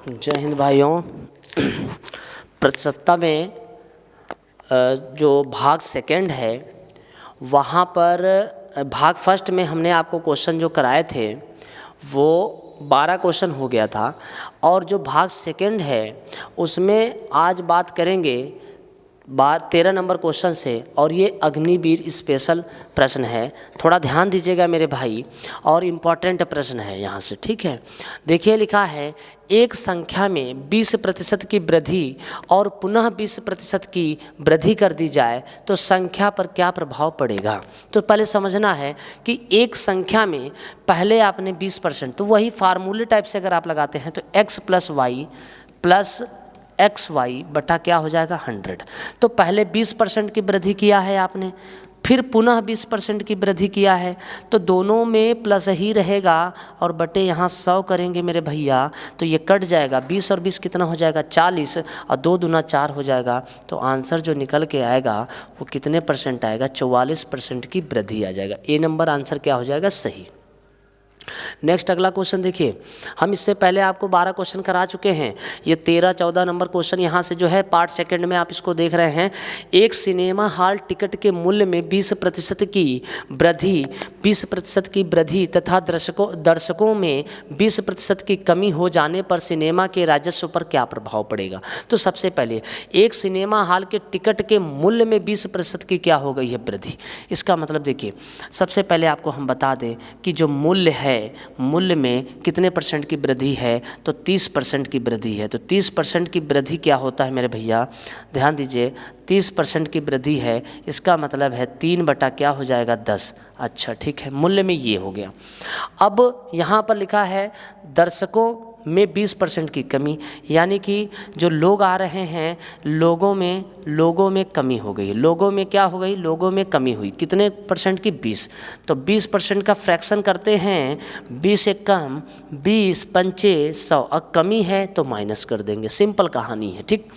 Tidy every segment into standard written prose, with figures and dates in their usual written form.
जय हिंद भाइयों। प्रतिशतता में जो भाग सेकंड है वहाँ पर भाग फर्स्ट में हमने आपको क्वेश्चन जो कराए थे वो 12 क्वेश्चन हो गया था, और जो भाग सेकंड है उसमें आज बात करेंगे 13 नंबर क्वेश्चन से, और ये अग्निवीर स्पेशल प्रश्न है। थोड़ा ध्यान दीजिएगा मेरे भाई, और इम्पॉर्टेंट प्रश्न है यहाँ से, ठीक है। देखिए लिखा है, एक संख्या में 20% की वृद्धि और पुनः 20% की वृद्धि कर दी जाए तो संख्या पर क्या प्रभाव पड़ेगा। तो पहले समझना है कि एक संख्या में पहले आपने 20%, तो वही फार्मूले टाइप से अगर आप लगाते हैं तो x + y प्लस XY बटा क्या हो जाएगा 100। तो पहले 20% की वृद्धि किया है आपने, फिर पुनः 20% की वृद्धि किया है, तो दोनों में प्लस ही रहेगा, और बटे यहाँ 100 करेंगे मेरे भैया तो ये कट जाएगा। 20 और 20 कितना हो जाएगा 40, और 2 दूना 4 हो जाएगा। तो आंसर जो निकल के आएगा वो कितने परसेंट आएगा, 44% की वृद्धि आ जाएगा। ए नंबर आंसर क्या हो जाएगा, सही। नेक्स्ट अगला क्वेश्चन देखिए, हम इससे पहले आपको 12 क्वेश्चन करा चुके हैं। ये 13-14 नंबर क्वेश्चन यहाँ से जो है पार्ट सेकंड में आप इसको देख रहे हैं। एक सिनेमा हॉल टिकट के मूल्य में 20% की वृद्धि, 20% की वृद्धि तथा दर्शकों में 20% की कमी हो जाने पर सिनेमा के राजस्व पर क्या प्रभाव पड़ेगा। तो सबसे पहले एक सिनेमा हॉल के टिकट के मूल्य में 20% की क्या हो गई है वृद्धि। इसका मतलब देखिए, सबसे पहले आपको हम बता दें कि जो मूल्य है, मूल्य में कितने परसेंट की वृद्धि है, तो 30% की वृद्धि है। तो 30% की वृद्धि क्या होता है मेरे भैया, ध्यान दीजिए, 30% की वृद्धि है, इसका मतलब है 3 बटा क्या हो जाएगा 10। अच्छा ठीक है, मूल्य में ये हो गया। अब यहाँ पर लिखा है दर्शकों में 20% की कमी, यानी कि जो लोग आ रहे हैं लोगों में कमी हो गई। लोगों में क्या हो गई, लोगों में कमी हुई, कितने परसेंट की 20। तो 20% का फ्रैक्शन करते हैं, 20 एक कम 20 पंचे 100, और कमी है तो माइनस कर देंगे, सिंपल कहानी है, ठीक।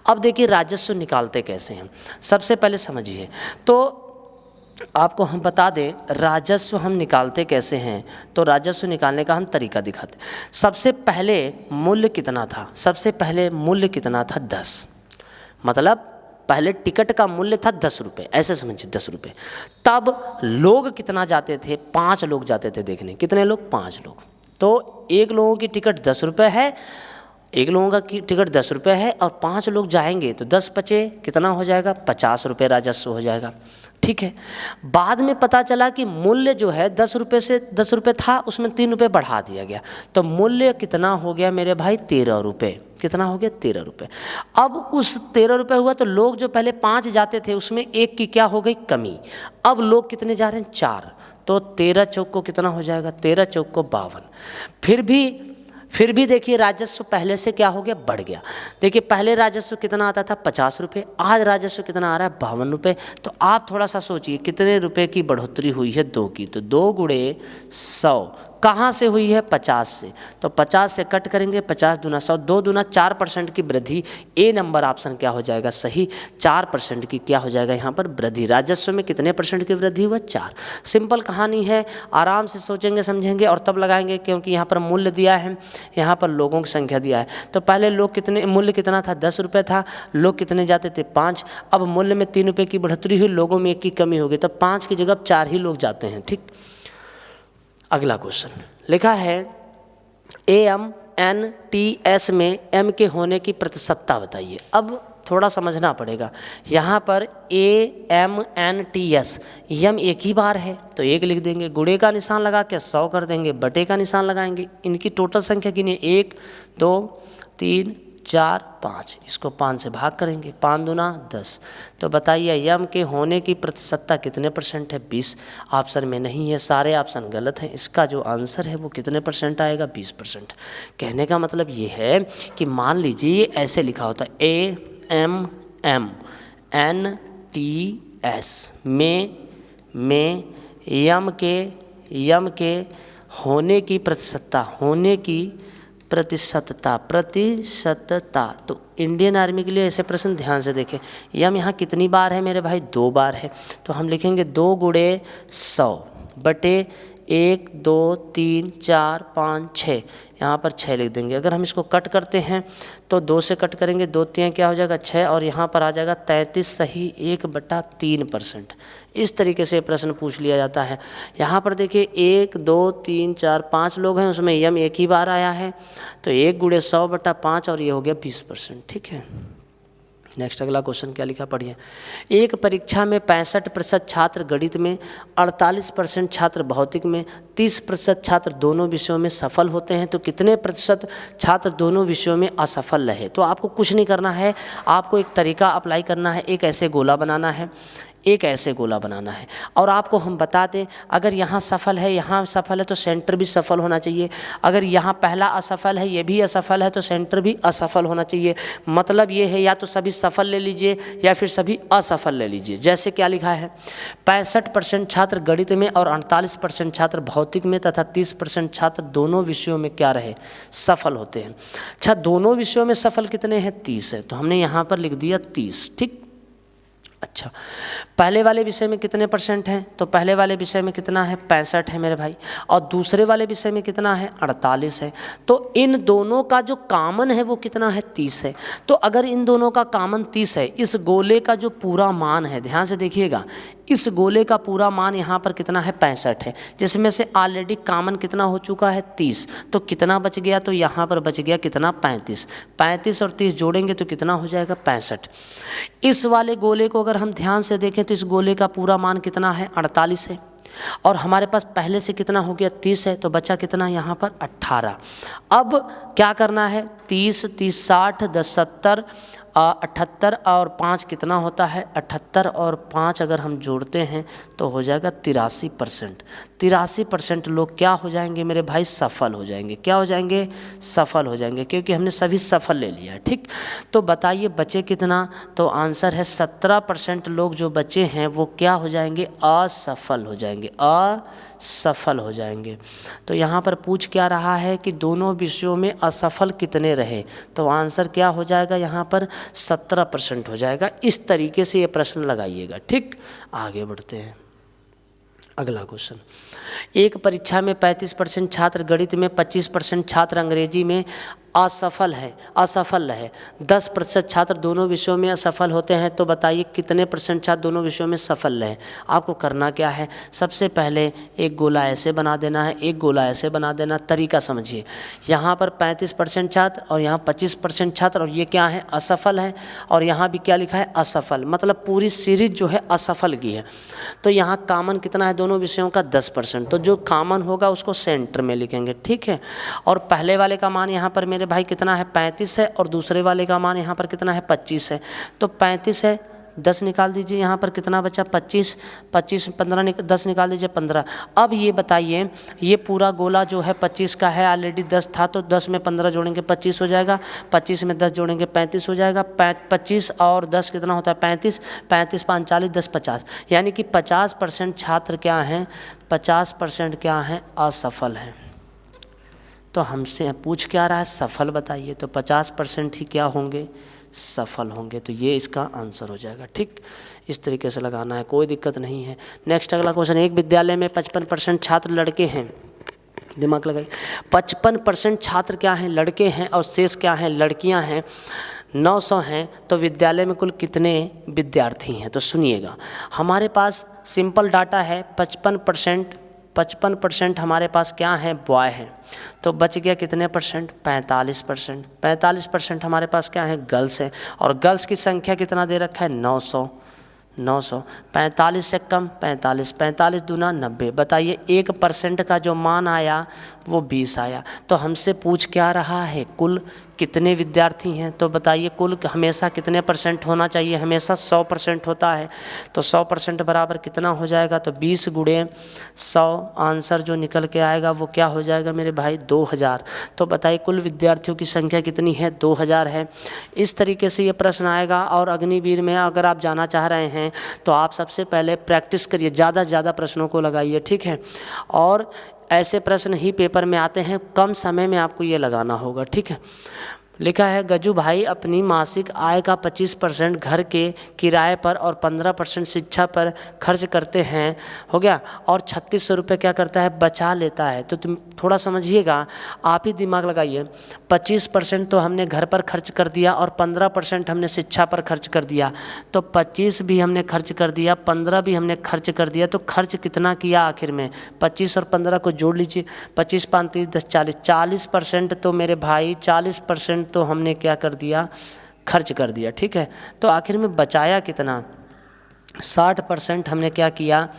अब देखिए राजस्व निकालते कैसे हैं, सबसे पहले समझिए। तो आपको हम बता दें राजस्व हम निकालते कैसे हैं, तो राजस्व निकालने का हम तरीका दिखाते। सबसे पहले मूल्य कितना था, सबसे पहले मूल्य कितना था 10, मतलब पहले टिकट का मूल्य था 10 रुपये, ऐसे समझिए 10 रुपये। तब लोग कितना जाते थे, 5 लोग जाते थे देखने। कितने लोग, 5 लोग। तो एक लोगों की टिकट 10 रुपये है, एक लोगों का टिकट 10 रुपये है, और 5 लोग जाएंगे तो 10 बचे कितना हो जाएगा 50 रुपये राजस्व हो जाएगा, ठीक है। बाद में पता चला कि मूल्य जो है 10 रुपये से 10 रुपये था, उसमें 3 रुपये बढ़ा दिया गया, तो मूल्य कितना हो गया मेरे भाई 13 रुपये। कितना हो गया 13 रुपये। अब उस 13 रुपये हुआ तो लोग जो पहले 5 जाते थे उसमें एक की क्या हो गई कमी। अब लोग कितने जा रहे हैं 4, तो 13 चौक को कितना हो जाएगा 13 चौक को 52। फिर भी देखिए राजस्व पहले से क्या हो गया, बढ़ गया। देखिए पहले राजस्व कितना आता था 50 रुपये, आज राजस्व कितना आ रहा है 52 रुपये। तो आप थोड़ा सा सोचिए कितने रुपए की बढ़ोतरी हुई है, 2 की। तो 2 गुणे 100 कहाँ से हुई है, 50 से। तो 50 से कट करेंगे, 50 दूना 100, 2 दूना 4% की वृद्धि। ए नंबर ऑप्शन क्या हो जाएगा, सही। 4% की क्या हो जाएगा यहाँ पर वृद्धि। राजस्व में कितने परसेंट की वृद्धि हुआ, 4। सिंपल कहानी है, आराम से सोचेंगे समझेंगे और तब लगाएंगे, क्योंकि यहाँ पर मूल्य दिया है, यहाँ पर लोगों की संख्या दिया है। तो पहले लोग कितने, मूल्य कितना था 10 रुपये था, लोग कितने जाते थे 5। अब मूल्य में 3 रुपये की बढ़ोतरी हुई, लोगों में 1 की कमी हो गई, तो 5 की जगह 4 ही लोग जाते हैं, ठीक। अगला क्वेश्चन लिखा है AMNTS में M के होने की प्रतिशतता बताइए। अब थोड़ा समझना पड़ेगा, यहाँ पर AMNTS यम एक ही बार है तो 1 लिख देंगे, गुणे का निशान लगा के 100 कर देंगे, बटे का निशान लगाएंगे। इनकी टोटल संख्या गिनिए, 1 2 3 4 5, इसको 5 से भाग करेंगे, 5 दूना 10। तो बताइए यम के होने की प्रतिशतता कितने परसेंट है, 20। ऑप्शन में नहीं है, सारे ऑप्शन गलत हैं। इसका जो आंसर है वो कितने परसेंट आएगा, 20%। कहने का मतलब ये है कि मान लीजिए ऐसे लिखा होता AMNTS में यम के होने की प्रतिशतता। तो इंडियन आर्मी के लिए ऐसे प्रश्न ध्यान से देखें, यम यहाँ कितनी बार है मेरे भाई, 2 बार है। तो हम लिखेंगे 2 गुणे 100 बटे 1 2 3 4 5 6, यहाँ पर 6 लिख देंगे। अगर हम इसको कट करते हैं तो 2 से कट करेंगे, 2 3 क्या हो जाएगा 6, और यहाँ पर आ जाएगा 33 सही 1/3%। इस तरीके से प्रश्न पूछ लिया जाता है। यहाँ पर देखिए 1 2 3 4 5 लोग हैं, उसमें यम एक ही बार आया है, तो 1 × 100/5 और ये हो गया 20%। ठीक है, नेक्स्ट अगला क्वेश्चन क्या लिखा पढ़िए। एक परीक्षा में 65% छात्र गणित में, 48% छात्र भौतिक में, 30% छात्र दोनों विषयों में सफल होते हैं, तो कितने प्रतिशत छात्र दोनों विषयों में असफल रहे। तो आपको कुछ नहीं करना है, आपको एक तरीका अप्लाई करना है। एक ऐसे गोला बनाना है, एक ऐसे गोला बनाना है, और आपको हम बता दें अगर यहाँ सफल है, यहाँ सफल है, तो सेंटर भी सफल होना चाहिए। अगर यहाँ पहला असफल है, ये भी असफल है, तो सेंटर भी असफल होना चाहिए। मतलब ये है या तो सभी सफल ले लीजिए या फिर सभी असफल ले लीजिए। जैसे क्या लिखा है, 65% छात्र गणित में और 48% छात्र भौतिक में तथा 30% छात्र दोनों विषयों में क्या रहे, सफल होते हैं। अच्छा, दोनों विषयों में सफल कितने हैं, 30 है, तो हमने यहाँ पर लिख दिया 30। ठीक, अच्छा, पहले वाले विषय में कितने % हैं, तो पहले वाले विषय में कितना है 65 है मेरे भाई, और दूसरे वाले विषय में कितना है 48 है। तो इन दोनों का जो कॉमन है वो कितना है 30 है। तो अगर इन दोनों का कॉमन 30 है, इस गोले का जो पूरा मान है, ध्यान से देखिएगा, इस गोले का पूरा मान यहाँ पर कितना है 65 है, जिसमें से ऑलरेडी कॉमन कितना हो चुका है 30, तो कितना बच गया, तो यहाँ पर बच गया कितना 35। 35 और 30 जोड़ेंगे तो कितना हो जाएगा 65। इस वाले गोले को अगर हम ध्यान से देखें तो इस गोले का पूरा मान कितना है 48 है, और हमारे पास पहले से कितना हो गया 30 है, तो बचा कितना यहाँ पर 18। अब क्या करना है, 30 30 60 10 70 78 और 5 कितना होता है 78 और 5 अगर हम जोड़ते हैं तो हो जाएगा 83%। 83% लोग क्या हो जाएंगे मेरे भाई, सफल हो जाएंगे। क्या हो जाएंगे, सफल हो जाएंगे, क्योंकि हमने सभी सफल ले लिया है। ठीक, तो बताइए बचे कितना, तो आंसर है 17% लोग जो बचे हैं वो क्या हो जाएंगे, असफल हो जाएंगे, असफल हो जाएंगे। तो यहाँ पर पूछ क्या रहा है कि दोनों विषयों में असफल कितने रहे, तो आंसर क्या हो जाएगा यहाँ पर 17% हो जाएगा। इस तरीके से ये प्रश्न लगाइएगा। ठीक, आगे बढ़ते हैं। अगला क्वेश्चन, एक परीक्षा में 35% छात्र गणित में, 25% छात्र अंग्रेजी में असफल रहे, 10% छात्र दोनों विषयों में असफल होते हैं, तो बताइए कितने % छात्र दोनों विषयों में सफल रहे। आपको करना क्या है, सबसे पहले एक गोला ऐसे बना देना है, एक गोला ऐसे बना देना। तरीका समझिए, यहाँ पर 35% छात्र और यहाँ 25% छात्र, और ये क्या है असफल है, और यहाँ भी क्या लिखा है असफल, मतलब पूरी सीरीज जो है असफल की है। तो यहाँ कॉमन कितना है दोनों विषयों का 10%, तो जो कॉमन होगा उसको सेंटर में लिखेंगे। ठीक है, और पहले वाले का मान यहाँ पर मेरे भाई कितना है 35 है, और दूसरे वाले का मान यहाँ पर कितना है 25 है। तो 35 है, 10 निकाल दीजिए, यहाँ पर कितना बचा 25, 25 15 10 निकाल दीजिए 15। अब ये बताइए, ये पूरा गोला जो है 25 का है, ऑलरेडी 10 था, तो 10 में 15 जोड़ेंगे 25 हो जाएगा, 25 में 10 जोड़ेंगे 35 हो जाएगा। 25 और 10 कितना होता है 35, 35 5 40 10 50, यानी कि 50% छात्र क्या हैं, 50% क्या हैं असफल हैं। तो हमसे पूछ क्या रहा है, सफल बताइए, तो 50% ही क्या होंगे, सफल होंगे। तो ये इसका आंसर हो जाएगा। ठीक, इस तरीके से लगाना है, कोई दिक्कत नहीं है। नेक्स्ट अगला क्वेश्चन, एक विद्यालय में 55% छात्र लड़के हैं, दिमाग लगाइए, 55% छात्र क्या हैं, लड़के हैं, और शेष क्या हैं, लड़कियां हैं। 900 हैं, तो विद्यालय में कुल कितने विद्यार्थी हैं। तो सुनिएगा, हमारे पास सिंपल डाटा है 55% हमारे पास क्या है, बॉय है, तो बच गया कितने %, 45%। 45% हमारे पास क्या है, गर्ल्स है, और गर्ल्स की संख्या कितना दे रखा है 900। 45 से कम 45, 45 दूना 90। बताइए 1% का जो मान आया वो 20 आया। तो हमसे पूछ क्या रहा है, कुल कितने विद्यार्थी हैं। तो बताइए कुल हमेशा कितने % होना चाहिए, हमेशा 100% होता है। तो 100% बराबर कितना हो जाएगा, तो 20 × 100 आंसर जो निकल के आएगा वो क्या हो जाएगा मेरे भाई 2000। तो बताइए कुल विद्यार्थियों की संख्या कितनी है, 2000 है। इस तरीके से ये प्रश्न आएगा। और अग्निवीर में अगर आप जाना चाह रहे हैं तो आप सबसे पहले प्रैक्टिस करिए, ज़्यादा से ज़्यादा प्रश्नों को लगाइए। ठीक है, और ऐसे प्रश्न ही पेपर में आते हैं, कम समय में आपको ये लगाना होगा। ठीक है, लिखा है गज्जू भाई अपनी मासिक आय का 25% घर के किराए पर और 15% शिक्षा पर खर्च करते हैं, हो गया, और 3600 रुपये क्या करता है, बचा लेता है। तो तुम थोड़ा समझिएगा, आप ही दिमाग लगाइए। 25% तो हमने घर पर खर्च कर दिया और 15% हमने शिक्षा पर खर्च कर दिया, तो 25 भी हमने खर्च कर दिया, 15 भी हमने खर्च कर दिया, तो खर्च कितना किया आखिर में? 25 और 15 को जोड़ लीजिए, 25 5 30 10 40, 40% तो मेरे भाई 40% तो हमने क्या कर दिया, खर्च कर दिया। ठीक है, तो आखिर में बचाया कितना? 60% हमने क्या किया,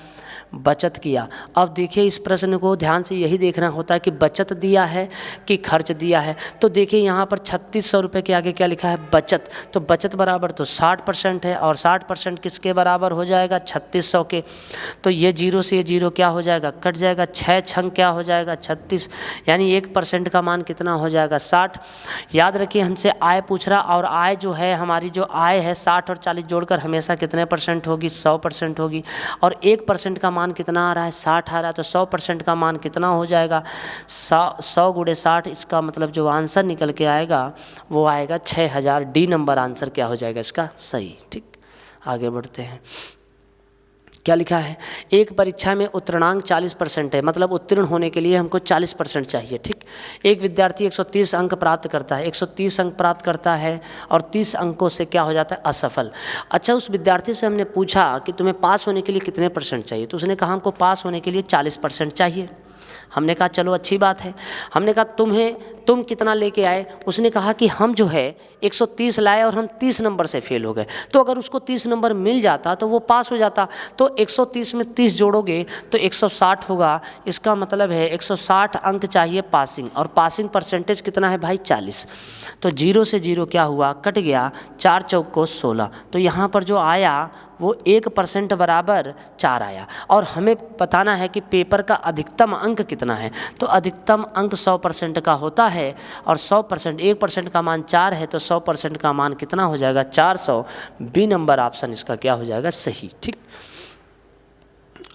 बचत किया। अब देखिए इस प्रश्न को ध्यान से यही देखना होता है कि बचत दिया है कि खर्च दिया है। तो देखिए यहाँ पर 3600 रुपये के आगे क्या लिखा है, बचत। तो बचत बराबर तो 60% है, और 60% किसके बराबर हो जाएगा, 3600 के। तो ये जीरो से ये जीरो क्या हो जाएगा, कट जाएगा, 6 छंग क्या हो जाएगा, 36, यानी 1% का मान कितना हो जाएगा, 60। याद रखिए हमसे आय पूछ रहा, और आय जो है हमारी, जो आय है 60 और 40 जोड़कर हमेशा कितने परसेंट होगी, 100% होगी। और 1% का मान कितना आ रहा है, 60 आ रहा है, तो 100% का मान कितना हो जाएगा, 100 गुणे 60। इसका मतलब जो आंसर निकल के आएगा वो आएगा 6000। डी नंबर आंसर क्या हो जाएगा इसका, सही। ठीक, आगे बढ़ते हैं। क्या लिखा है, एक परीक्षा में उत्तीर्णांक 40% है, मतलब उत्तीर्ण होने के लिए हमको 40% चाहिए। ठीक, एक विद्यार्थी 130 अंक प्राप्त करता है, 130 अंक प्राप्त करता है और 30 अंकों से क्या हो जाता है, असफल। अच्छा, उस विद्यार्थी से हमने पूछा कि तुम्हें पास होने के लिए कितने परसेंट चाहिए, तो उसने कहा हमको पास होने के लिए 40% चाहिए। हमने कहा चलो अच्छी बात है। हमने कहा तुम कितना लेके आए? उसने कहा कि हम जो है 130 लाए और हम 30 नंबर से फेल हो गए। तो अगर उसको 30 नंबर मिल जाता तो वो पास हो जाता। तो 130 में 30 जोड़ोगे तो 160 होगा। इसका मतलब है 160 अंक चाहिए पासिंग, और पासिंग परसेंटेज कितना है भाई, 40। तो जीरो से जीरो क्या हुआ, कट गया, 4 चौक को 16। तो यहाँ पर जो आया वो 1% बराबर 4 आया। और हमें बताना है कि पेपर का अधिकतम अंक कितना है। तो अधिकतम अंक 100% का होता है, और 100% 1% का मान 4 है, तो 100% का मान कितना हो जाएगा, 400। बी नंबर ऑप्शन इसका क्या हो जाएगा, सही। ठीक,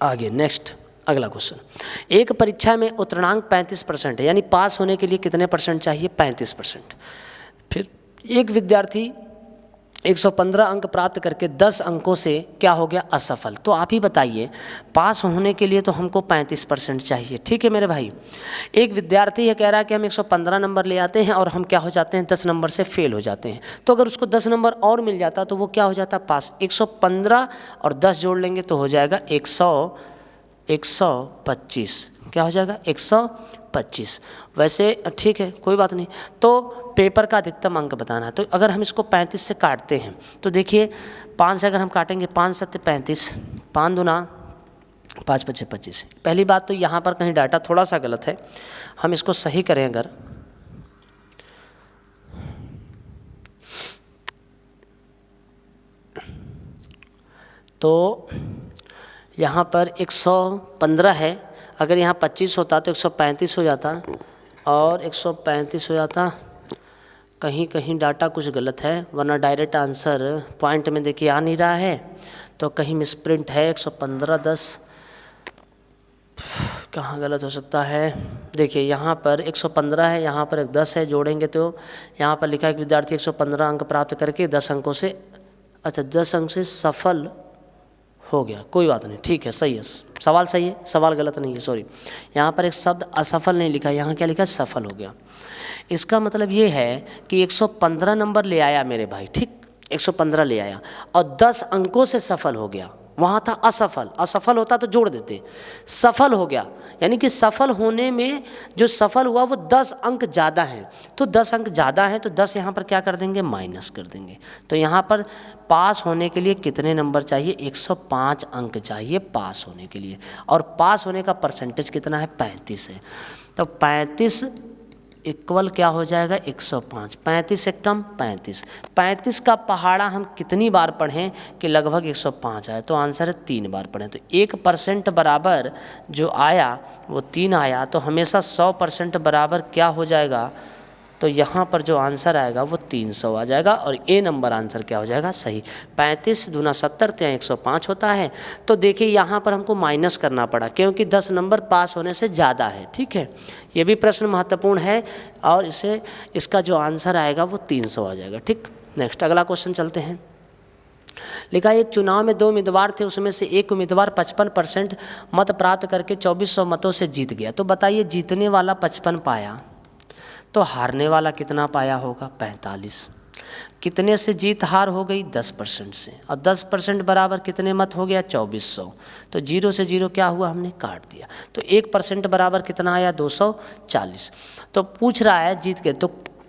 आगे नेक्स्ट अगला क्वेश्चन। एक परीक्षा में उत्तीर्णांक 35% है, यानी पास होने के लिए कितने परसेंट चाहिए, 35%। फिर एक विद्यार्थी 115 अंक प्राप्त करके 10 अंकों से क्या हो गया, असफल। तो आप ही बताइए, पास होने के लिए तो हमको 35% चाहिए। ठीक है मेरे भाई, एक विद्यार्थी है कह रहा है कि हम 115 नंबर ले आते हैं और हम क्या हो जाते हैं, 10 नंबर से फेल हो जाते हैं। तो अगर उसको 10 नंबर और मिल जाता तो वो क्या हो जाता, पास। 115 और 10 जोड़ लेंगे तो हो जाएगा 125। क्या हो जाएगा, 125। वैसे ठीक है, कोई बात नहीं। तो पेपर का अधिकतम अंक बताना है। तो अगर हम इसको 35 से काटते हैं तो देखिए 5 से अगर हम काटेंगे, 5 7 35, 5 दूना 5 5 25। पहली बात तो यहाँ पर कहीं डाटा थोड़ा सा गलत है, हम इसको सही करें अगर, तो यहाँ पर 115 है, अगर यहाँ 25 होता तो 135 हो जाता, और 135 हो जाता। कहीं कहीं डाटा कुछ गलत है, वरना डायरेक्ट आंसर पॉइंट में देखिए आ नहीं रहा है, तो कहीं मिसप्रिंट है। 115 10 कहाँ गलत हो सकता है, देखिए यहाँ पर 115 है, यहाँ पर एक 10 है, जोड़ेंगे तो यहाँ पर लिखा है कि विद्यार्थी 115 अंक प्राप्त करके 10 अंकों से, अच्छा 10 अंक से सफल हो गया। कोई बात नहीं, ठीक है, सही है, सवाल सही है, सवाल गलत नहीं है, सॉरी। यहाँ पर एक शब्द असफल नहीं लिखा, यहाँ क्या लिखा है, सफल हो गया। इसका मतलब ये है कि 115 नंबर ले आया मेरे भाई, ठीक, 115 ले आया और 10 अंकों से सफल हो गया। वहाँ था असफल, असफल होता तो जोड़ देते, सफल हो गया, यानी कि सफल होने में जो सफल हुआ वो 10 अंक ज़्यादा हैं। तो 10 अंक ज़्यादा हैं तो 10 यहाँ पर क्या कर देंगे, माइनस कर देंगे। तो यहाँ पर पास होने के लिए कितने नंबर चाहिए, 105 अंक चाहिए पास होने के लिए, और पास होने का परसेंटेज कितना है, 35 है। तो 35 इक्वल क्या हो जाएगा, 105। 35 से कम 35, 35 का पहाड़ा हम कितनी बार पढ़ें कि लगभग 105 आए, तो आंसर है 3 बार पढ़ें। तो 1% बराबर जो आया वो 3 आया, तो हमेशा 100% बराबर क्या हो जाएगा, तो यहाँ पर जो आंसर आएगा वो 300 आ जाएगा और ए नंबर आंसर क्या हो जाएगा, सही। 35 दूना 70 तो 105 होता है। तो देखिए यहाँ पर हमको माइनस करना पड़ा क्योंकि 10 नंबर पास होने से ज़्यादा है, ठीक है। ये भी प्रश्न महत्वपूर्ण है और इसका जो आंसर आएगा वो 300 आ जाएगा, ठीक। नेक्स्ट अगला क्वेश्चन चलते हैं। लिखा एक चुनाव में 2 उम्मीदवार थे, उसमें से एक उम्मीदवार 55% मत प्राप्त करके 2400 मतों से जीत गया। तो बताइए जीतने वाला 55 पाया तो हारने वाला कितना पाया होगा, 45। कितने से जीत हार हो गई, 10% से, और 10% बराबर कितने मत हो गया, 2400। तो 0 से 0 क्या हुआ, हमने काट दिया। तो 1% बराबर कितना आया, 240। तो पूछ रहा है जीत के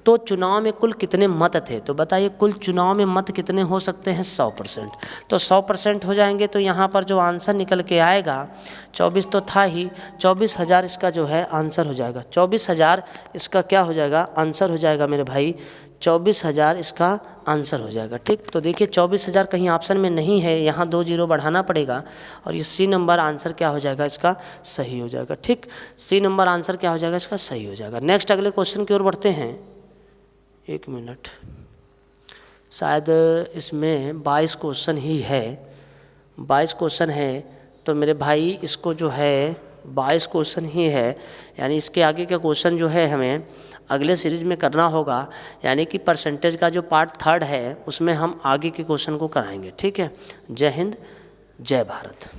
तो चुनाव में कुल कितने मत थे। तो बताइए कुल चुनाव में मत कितने हो सकते हैं, 100%। तो 100% हो जाएंगे तो यहाँ पर जो आंसर निकल के आएगा 24 तो था ही, 24,000 इसका जो है आंसर हो जाएगा। 24,000 इसका क्या हो जाएगा, आंसर हो जाएगा मेरे भाई। 24,000 इसका आंसर हो जाएगा, ठीक। तो देखिए 24,000 कहीं ऑप्शन में नहीं है, यहाँ 2 जीरो बढ़ाना पड़ेगा और ये सी नंबर आंसर क्या हो जाएगा, इसका सही हो जाएगा, ठीक। सी नंबर आंसर क्या हो जाएगा, इसका सही हो जाएगा। नेक्स्ट अगले क्वेश्चन की ओर बढ़ते हैं। 1 मिनट, शायद इसमें 22 क्वेश्चन ही है, 22 क्वेश्चन है। तो मेरे भाई इसको जो है 22 क्वेश्चन ही है, यानी इसके आगे का क्वेश्चन जो है हमें अगले सीरीज में करना होगा, यानी कि परसेंटेज का जो पार्ट 3 है उसमें हम आगे के क्वेश्चन को कराएंगे, ठीक है। जय हिंद, जय भारत।